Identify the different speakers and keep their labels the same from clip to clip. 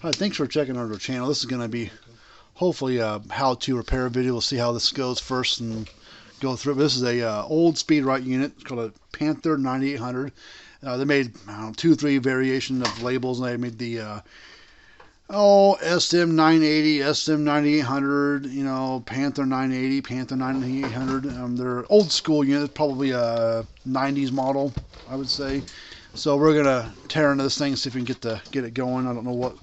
Speaker 1: Hi, thanks for checking out our channel. This is going to be hopefully a how-to repair video. We'll see how this goes first and go through it. This is a old Speedrite unit. It's called a Panther 9800. They made, I don't know, 2 or 3 variations of labels. And they made the SM980, SM9800, you know, Panther 980, Panther 9800. They're old school units, probably a 90s model, I would say. So we're gonna tear into this thing, see if we can get it going. I don't know what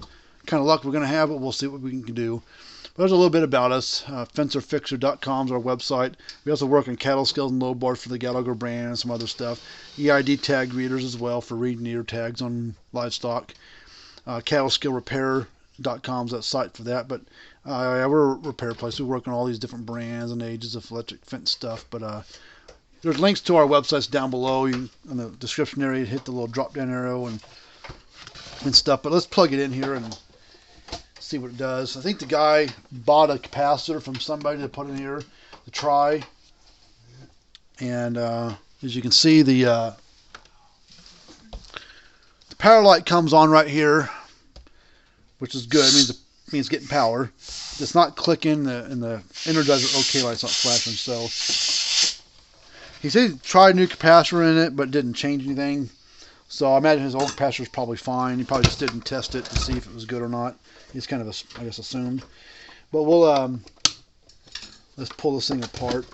Speaker 1: kind of luck we're gonna have, but we'll see what we can do. But there's a little bit about us. Fencerfixer.com is our website. We also work on cattle scales and low bars for the Gallagher brand and some other stuff. EID tag readers as well for reading ear tags on livestock. Cattlescalerepair.com is that site for that. But we're a repair place. We work on all these different brands and ages of electric fence stuff. But there's links to our websites down below. You in the description area, hit the little drop down arrow and stuff. But let's plug it in here and see what it does. I think the guy bought a capacitor from somebody to put in here to try. And as you can see, the power light comes on right here, which is good. It means getting power. It's not clicking, and the energizer OK light's not flashing. So he said he tried a new capacitor in it, but didn't change anything. So I imagine his old capacitor is probably fine. He probably just didn't test it to see if it was good or not. He's kind of, I guess, assumed. But we'll let's pull this thing apart.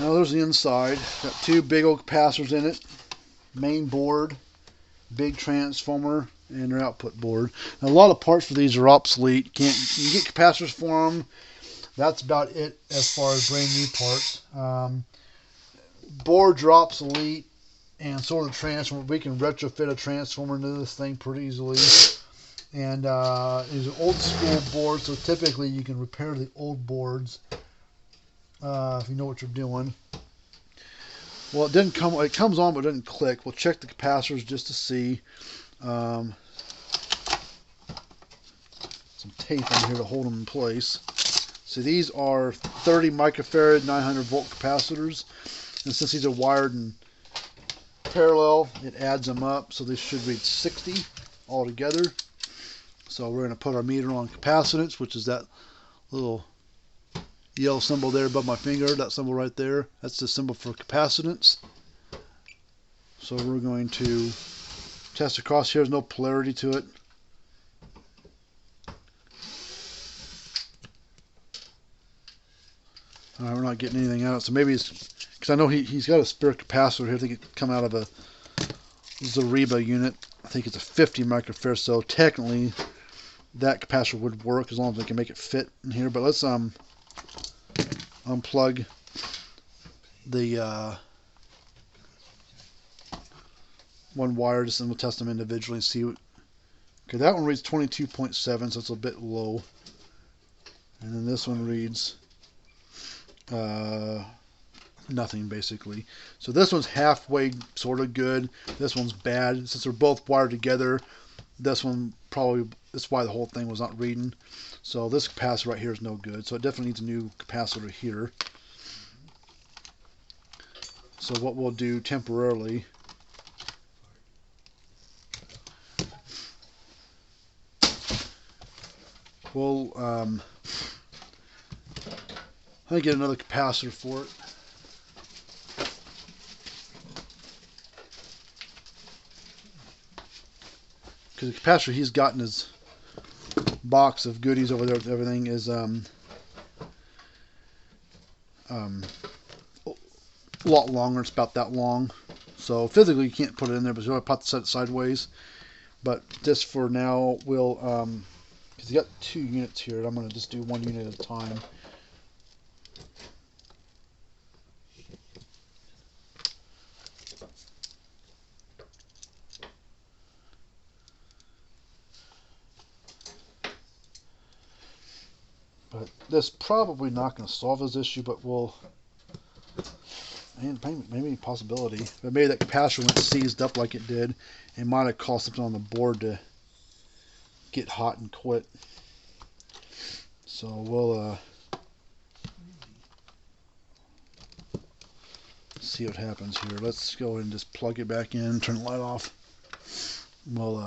Speaker 1: Now there's the inside. Got 2 big old capacitors in it. Main board, big transformer, and their output board. Now, a lot of parts for these are obsolete. You can get capacitors for them. That's about it as far as brand new parts. Boards are obsolete, and so are the transformer. We can retrofit a transformer into this thing pretty easily. And these are old school boards, so typically you can repair the old boards if you know what you're doing. Well, it didn't come. It comes on, but it doesn't click. We'll check the capacitors just to see. Some tape in here to hold them in place. So these are 30 microfarad 900 volt capacitors, and since these are wired in parallel, it adds them up. So this should read 60 altogether. So we're going to put our meter on capacitance, which is that little yellow symbol there above my finger, that symbol right there. That's the symbol for capacitance. So we're going to test across here. There's no polarity to it. We're not getting anything out. So maybe it's because I know he's got a spare capacitor here. I think it come out of a Zariba unit. I think it's a 50 microfarad. So technically that capacitor would work as long as I can make it fit in here. But let's unplug the one wire, just and we'll test them individually and see what. Okay, that one reads 22.7, so it's a bit low. And then this one reads nothing basically. So this one's halfway sort of good. This one's bad. Since they're both wired together, this one probably, that's why the whole thing was not reading. So this capacitor right here is no good. So it definitely needs a new capacitor here. So what we'll do temporarily, we'll I get another capacitor for it. Because the capacitor he's got in his box of goodies over there with everything is a lot longer. It's about that long. So physically you can't put it in there, but you'll have to set it sideways. But just for now, we'll because you got 2 units here, I'm going to just do 1 unit at a time. But that's probably not going to solve this issue, but we'll, maybe a possibility. But maybe that capacitor went seized up like it did. It might have caused something on the board to get hot and quit. So we'll see what happens here. Let's go ahead and just plug it back in, turn the light off. We'll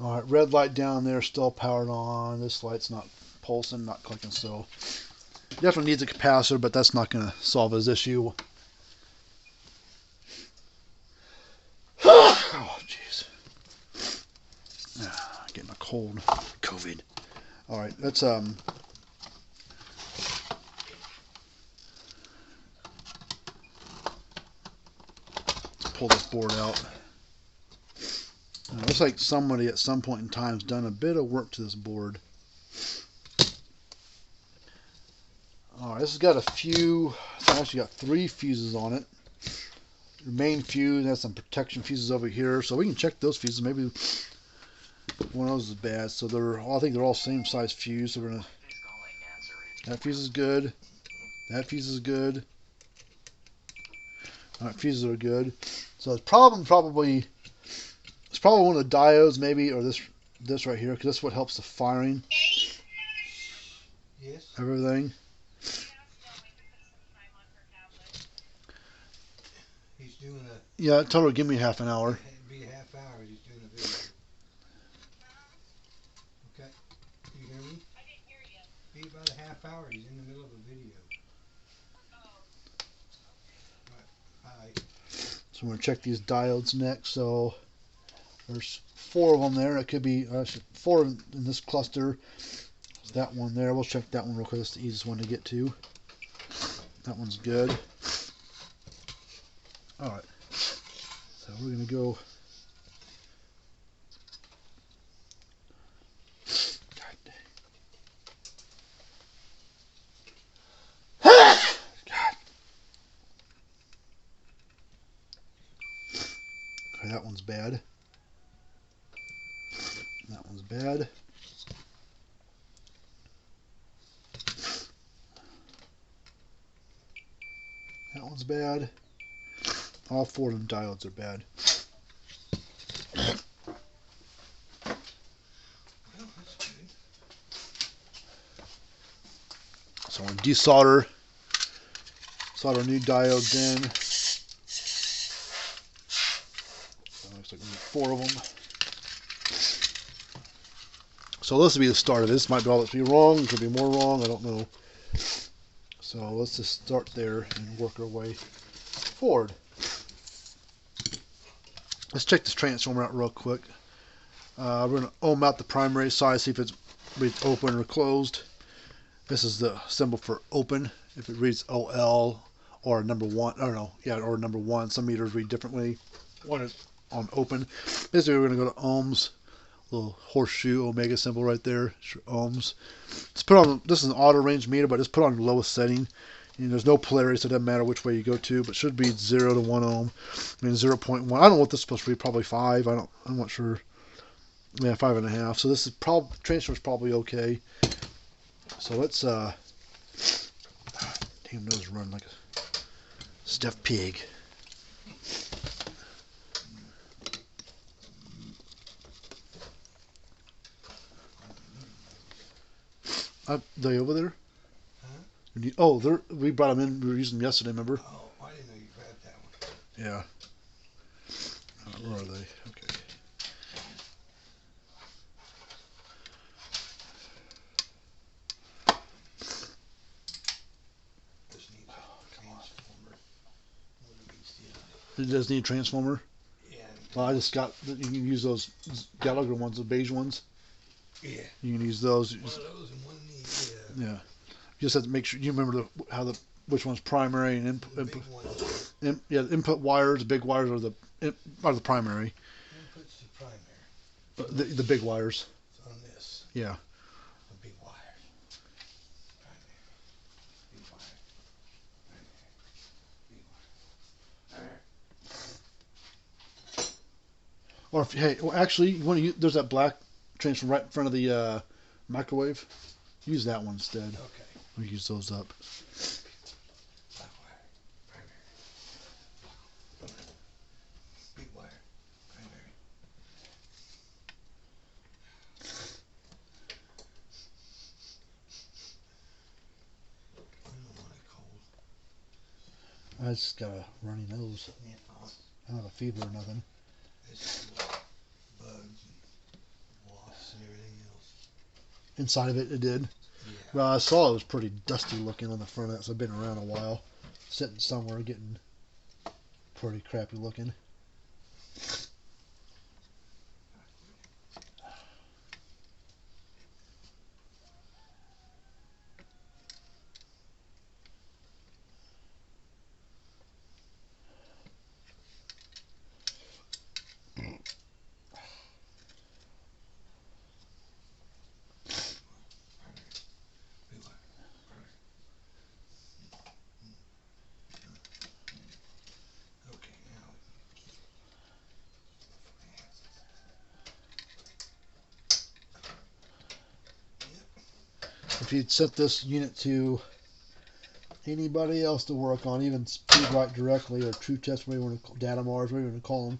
Speaker 1: all right, red light down there still powered on. This light's not pulsing, not clicking, so definitely needs a capacitor, but that's not going to solve his issue. Oh, jeez. Getting a cold. COVID. All right, let's pull this board out. It looks like somebody at some point in time has done a bit of work to this board. Alright, this has got a few, it's actually got 3 fuses on it. The main fuse has some protection fuses over here, so we can check those fuses. Maybe one of those is bad. So I think they're all same size fuse. So we're gonna. That fuse is good. That fuse is good. Alright, fuses are good. So the problem probably one of the diodes, maybe, or this right here, because this is what helps the firing.
Speaker 2: Yes.
Speaker 1: Everything.
Speaker 2: He's doing a.
Speaker 1: Yeah, I told her give me half an hour.
Speaker 2: It'd be a half hour. He's doing a video. Okay. You hear me? I didn't hear you. Be about a half hour. He's in the middle of a video. Right.
Speaker 1: So we're gonna check these diodes next. So there's 4 of them there. It could be 4 in this cluster. There's that one there. We'll check that one real quick. That's the easiest one to get to. That one's good. All right. So we're gonna go. God. Okay, that one's bad. That one's bad. That one's bad. All 4 of them diodes are bad. So I'm going to desolder. Solder new diodes in. So looks like we need 4 of them. So this will be the start of this. Might be all that's be wrong. It could be more wrong. I don't know. So let's just start there and work our way forward. Let's check this transformer out real quick. We're going to ohm out the primary side, see if it's reads open or closed. This is the symbol for open. If it reads OL or number 1, I don't know, yeah, or number 1. Some meters read differently. One is on open. Basically, we're going to go to ohms. Little horseshoe omega symbol right there. Ohms. Let's put on. This is an auto range meter, but just put on the lowest setting. And there's no polarity, so it doesn't matter which way you go to. But it should be 0 to 1 ohm. I mean 0.1. I don't know what this is supposed to be. Probably 5. I'm not sure. Yeah, 5.5. So this is transfer's probably okay. So let's damn nose run like a stuffed pig. Are they over there? Huh? Oh, we brought them in. We were using them yesterday, remember?
Speaker 2: Oh, I didn't know you grabbed that one.
Speaker 1: Yeah. Where are they? Okay.
Speaker 2: This needs a transformer.
Speaker 1: It does need a transformer?
Speaker 2: Yeah.
Speaker 1: Well, I just got, you can use those Gallagher ones, the beige ones.
Speaker 2: Yeah.
Speaker 1: You can use those.
Speaker 2: One of those and one of these, yeah.
Speaker 1: Yeah. You just have to make sure you remember which one's primary and input. Yeah, the input wires, the big wires are the primary.
Speaker 2: Input's the primary.
Speaker 1: The big wires.
Speaker 2: It's on this.
Speaker 1: Yeah.
Speaker 2: The big wires. Primary. Big wire. Primary. Big wire.
Speaker 1: Or if actually you want to use, there's that black transformer right in front of the microwave. Use that one instead.
Speaker 2: Okay.
Speaker 1: We use those up.
Speaker 2: Black wire. Primary. Big wire. Primary.
Speaker 1: I just got a runny nose.
Speaker 2: Yeah.
Speaker 1: I don't have a fever or nothing.
Speaker 2: It's bugs and wasps and everything else.
Speaker 1: Inside of it, it did.
Speaker 2: Yeah.
Speaker 1: Well, I saw it was pretty dusty looking on the front of that, so I've been around a while. Sitting somewhere getting pretty crappy looking. If you'd sent this unit to anybody else to work on, even Speedrite directly or True Test, whatever you want to call, Data Mars, whatever you want to call them,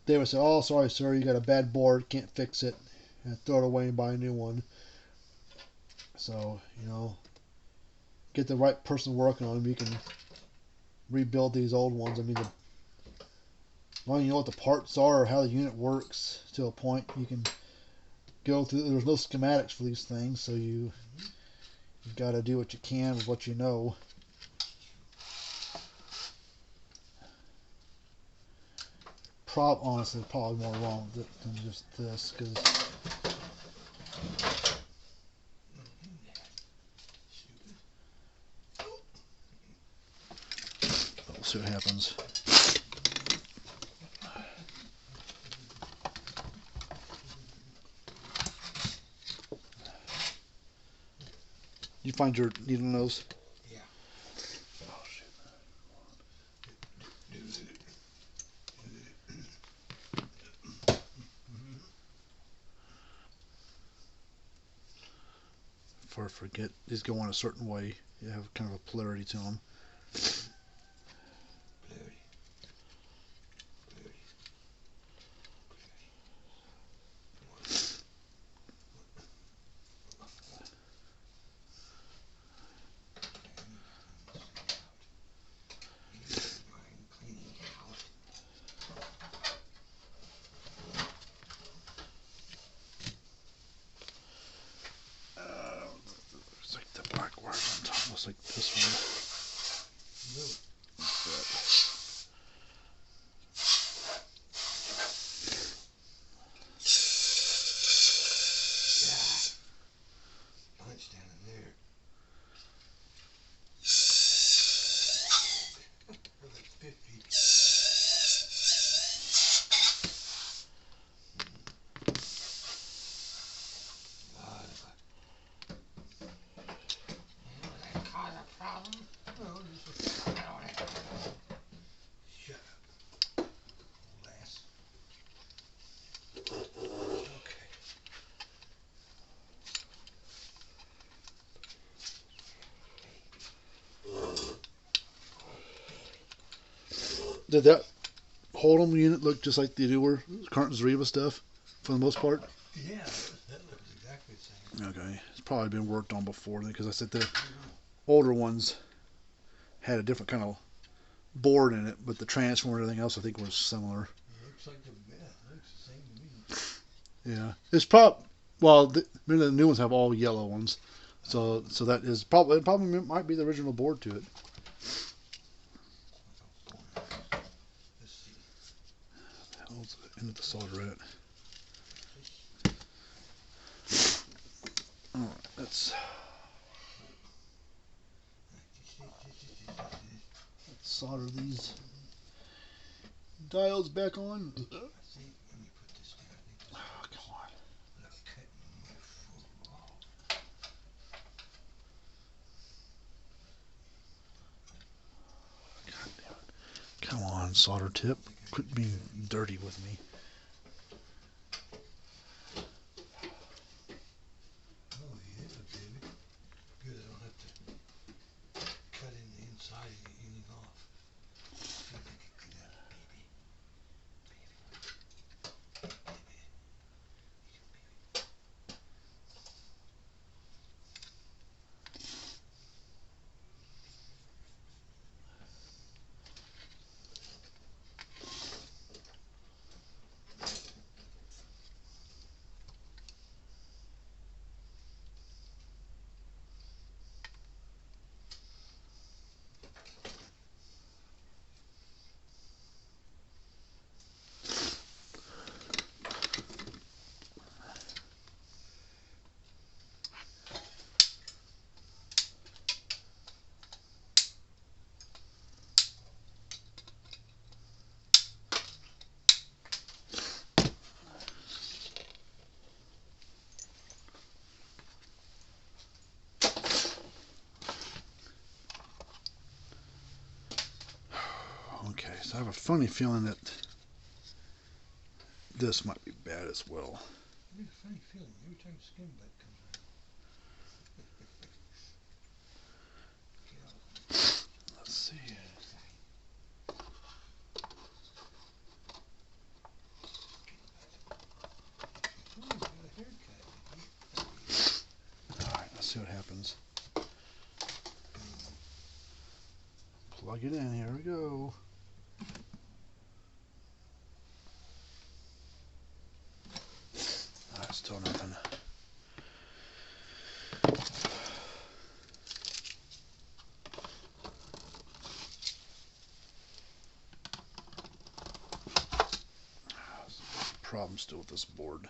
Speaker 1: they would say, "Oh, sorry, sir, you got a bad board, can't fix it," and throw it away and buy a new one. So, you know, get the right person working on them. You can rebuild these old ones. I mean, as long as you know what the parts are or how the unit works to a point, you can go through. There's no schematics for these things, so you got to do what you can with what you know. Honestly, probably more wrong with it than just this, because we'll see what happens. You find your needle nose?
Speaker 2: Yeah.
Speaker 1: Oh, shoot. Before I forget, these go on a certain way. You have kind of a polarity to them. Looks like the black wire on top. Looks like this one.
Speaker 2: Really? Punch down in there. For like 50. That cause a problem? No, just I don't have to. Shut up. Old ass. Okay.
Speaker 1: Did that Hold'em unit look just like the newer current Zariba stuff for the most part?
Speaker 2: Yeah, that looks exactly the same.
Speaker 1: Okay, it's probably been worked on before then, because I said the older ones had a different kind of board in it, but the transformer and everything else I think was similar.
Speaker 2: It looks like it looks the same to me.
Speaker 1: Yeah, it's probably, well, the new ones have all yellow ones, so that is probably, it probably might be the original board to it.
Speaker 2: Let's see.
Speaker 1: How's the end of the solder at? Alright, let's solder these diodes back on.
Speaker 2: I think, let me put this down. I think this
Speaker 1: Oh, come on.
Speaker 2: look cutting my foot off.
Speaker 1: God damn it. Come on, solder tip. Quit being dirty with me.
Speaker 2: Oh yeah, baby. Good, I don't have to cut in the inside and get anything off. Feel like a glove, baby.
Speaker 1: I have a funny feeling that this might be bad as well.
Speaker 2: I get a funny feeling every time skin bite comes around.
Speaker 1: Let's see. Alright, let's see what happens. Plug it in, here we go. Alright, still nothing. Problem still with this board.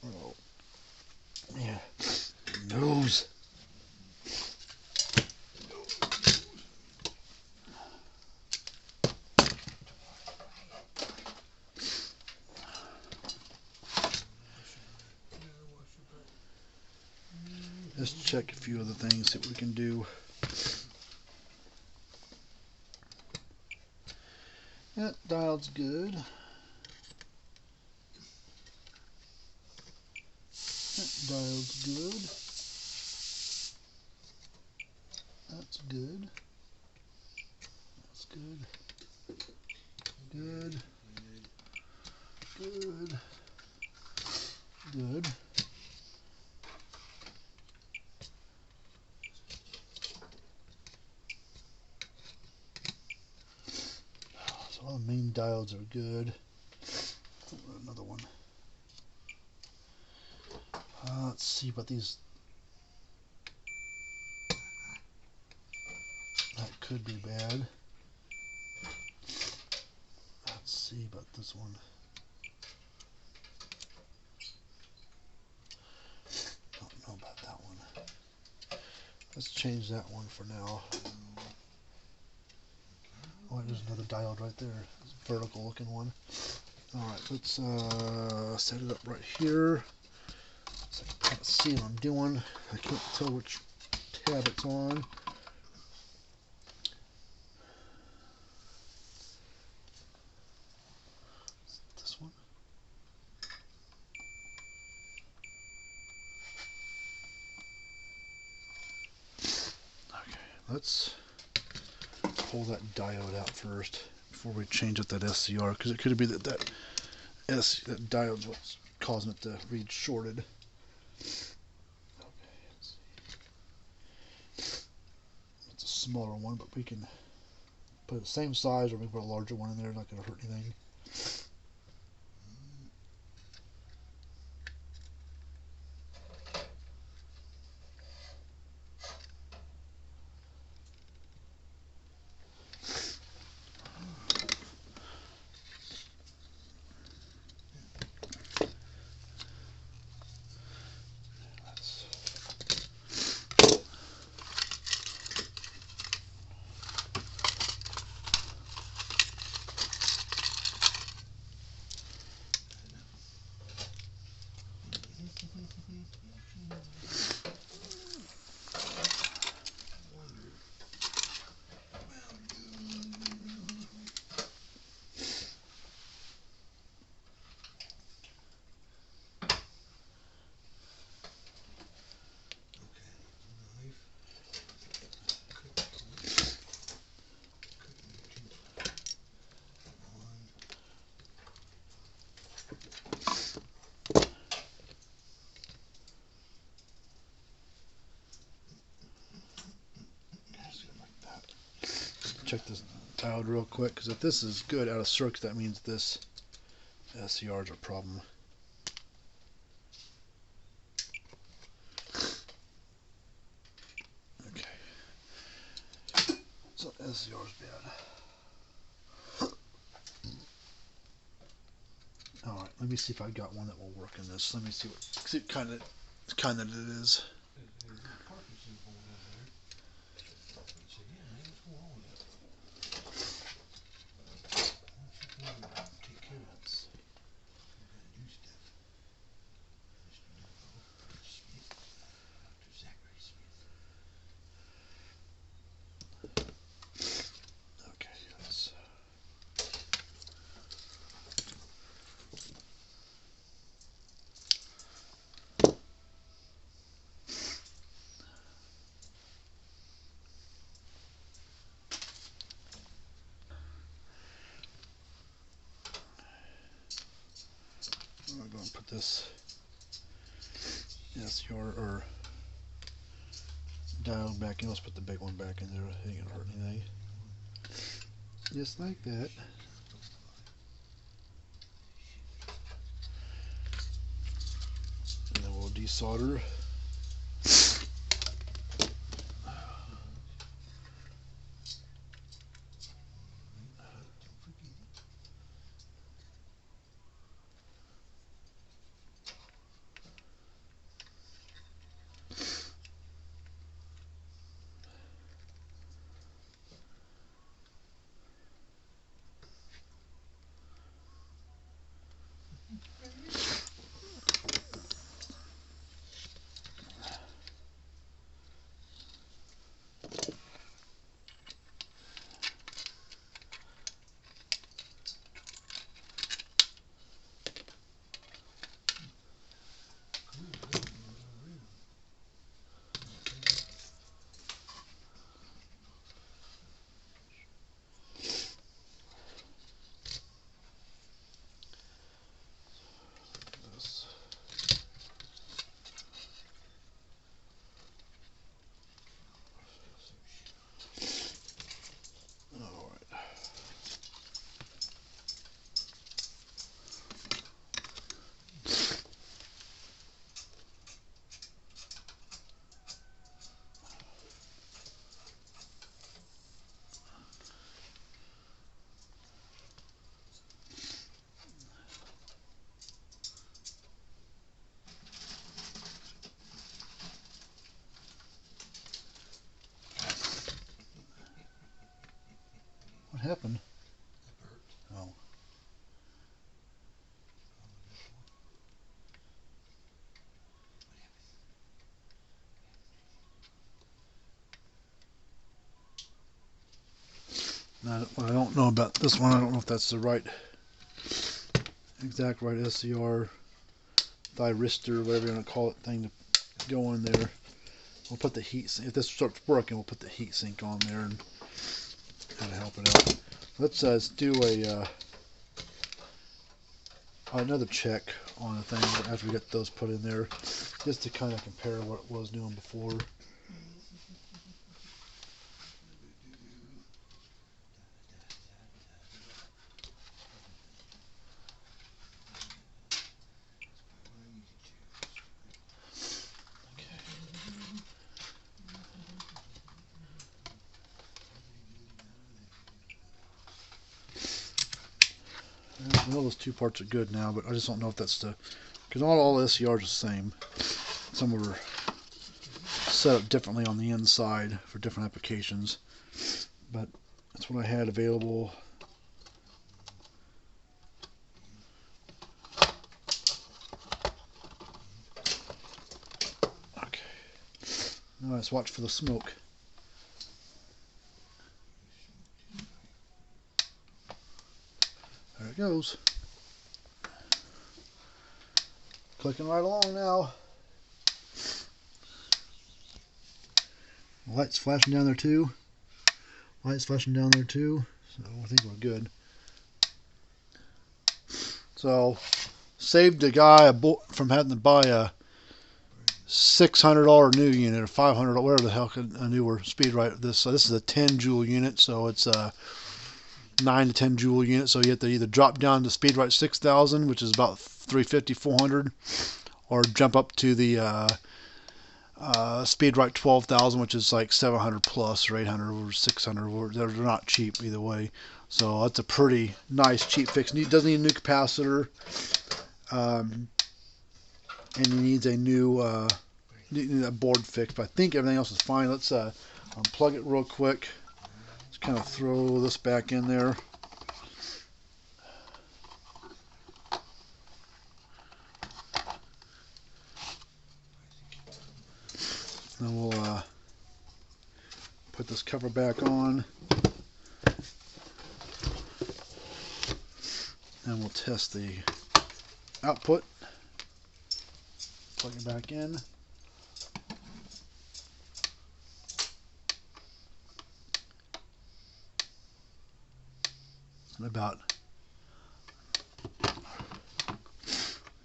Speaker 1: Oh, yeah, nose. Let's check a few other things, see what we can do. That dial's good. That dial's good. That's good. That's good. Good. Good. Good. So all the main diodes are good. Another one. Let's see about these. That could be bad. Let's see about this one. Don't know about that one. Let's change that one for now. Oh, there's another diode right there. It's a vertical looking one. Alright, let's set it up right here so I can kind of see what I'm doing. I can't tell which tab it's on. This one. Okay, let's pull that diode out first before we change up that SCR, because it could be that diode's what's causing it to read shorted. Okay, let's see. It's a smaller one, but we can put it the same size, or we can put a larger one in there. It's not going to hurt anything. Check this diode real quick, because if this is good out of circuit, that means this SCR is a problem. Okay, so SCR is bad. All right, let me see if I got one that will work in this. Let me see what kind of it is. put this SCR or dial back in. Let's put the big one back in there. It ain't gonna hurt anything. Just like that. And then we'll desolder. What happened? Oh. Now, what I don't know about this one, I don't know if that's the right, exact right SCR, thyristor, whatever you want to call it, thing to go in there. We'll put the heat, if this starts working, we'll put the heat sink on there and kind of help it out. Let's do another check on the thing after we get those put in there, just to kind of compare what it was doing before. I know those two parts are good now, but I just don't know if that's the, because not all the SCRs are the same. Some are set up differently on the inside for different applications, but that's what I had available. Okay, now let's watch for the smoke. There it goes. Clicking right along now. Lights flashing down there too. Lights flashing down there too. So I think we're good. So saved a guy from having to buy a $600 new unit or $500, whatever the hell, a newer Speedrite. This is a 10 joule unit, so it's a 9 to 10 joule unit. So you have to either drop down to Speedrite 6000, which is about 350, 400, or jump up to the Speedrite 12,000, which is like 700 plus, or 800 or 600. They're not cheap either way. So that's a pretty nice cheap fix. It doesn't need a new capacitor, and it needs a new board fix. But I think everything else is fine. Let's unplug it real quick. Let's kind of throw this back in there. Then we'll put this cover back on, and we'll test the output. Plug it back in. And about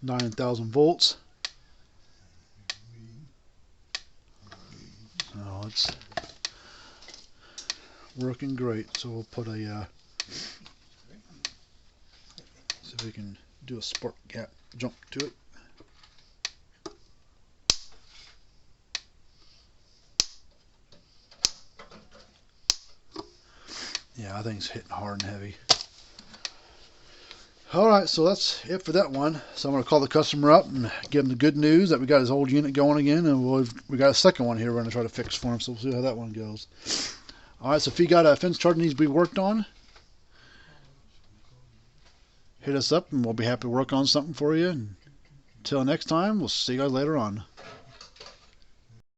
Speaker 1: 9,000 volts. So it's working great. So we'll put a see if we can do a spark gap jump to it. Yeah, I think it's hitting hard and heavy. Alright, so that's it for that one. So I'm going to call the customer up and give him the good news that we got his old unit going again, and we got a second one here we're going to try to fix for him, so we'll see how that one goes. Alright, so if you got a fence charger needs to be worked on, hit us up and we'll be happy to work on something for you. And until next time, we'll see you guys later on.